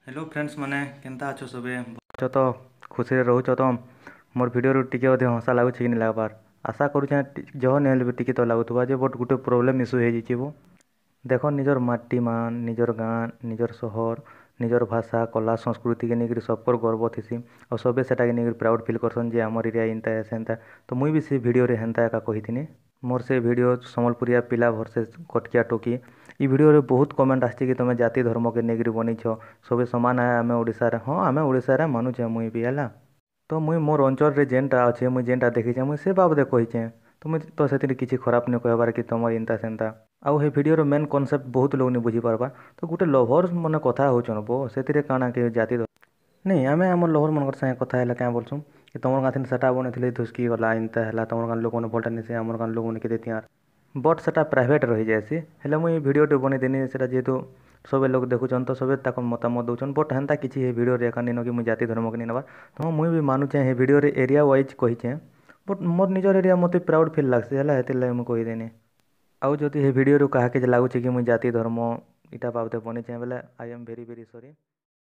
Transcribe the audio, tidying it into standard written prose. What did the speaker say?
Hello friends माने केनता अच्छो सबे अच्छो तो खुशी रे रहूछ तो मोर वीडियो टिके अधे हंसा लगुच कि नहीं लगबार आशा करूँ जह नहीं भी टिके तो लगुवा जे बट गोटे प्रोब्लेम इश्यू हो देख निजर माटी मान निजर गाँ निजर सहर निजर भाषा कला संस्कृति के लेकर सबकर गर्व थी और सबे से नहीं प्राउड फील करसन जे आमर एरिया इनता सेन्ता तो मुई भी से वीडियो रे हेन्ता एका कही मोर से वीडियो सम्बलपुरिया पिला भरसेस कटकिया टोकी ई वीडियो रे बहुत कमेंट आछी कि तुम जाति धर्म के नेगरी बनईछ सबे समान है आम ओडिशा रे हाँ आम ओडिशा रे मानुछे मुई भी है तो मुई मोर अंचल रे जेनटा अच्छे मुई जेनटा देखीचे मुई से बाबदे कहीचे तो मुई तो से किसी खराब नहीं कहबार कि तुम इनता सेन्ता आउ हे वीडियो मेन कॉन्सेप्ट बहुत लोग नहीं बुझी पारबा तो गोटे लभर मन कथा होचन बो से काଣା कि जाति नहीं आम आम लभर मन सागे कथा है क्या बोलसूँ कि तुम गाँव सेटा बनई धुसकी गला इनता है तुम गाँव लोक मैंने भोटा नहीं आम गाँव लोक मैंने के दियार बट सेटा प्राइवेट रही जाएसी हेले मुई वीडियोटे बनईदेनी से जेहेतु सब लोग देखुन तो सब मतामत दौन बट हेन्ता किसी वीडियो एका नहीं कि मुझे जाति धर्म के नहीं नबार तो मुई भी मानुचे हे वीडियो एरिया वाइज कहीचे बट मोर निजर एरिया मत प्राउड फिल लगसी है मुझे कहीदेनी आउ जदि हे वीडियो क्या लगुच कि मुझे जाति धर्म इटा बाबदे बनईचे बेले I am very very sorry.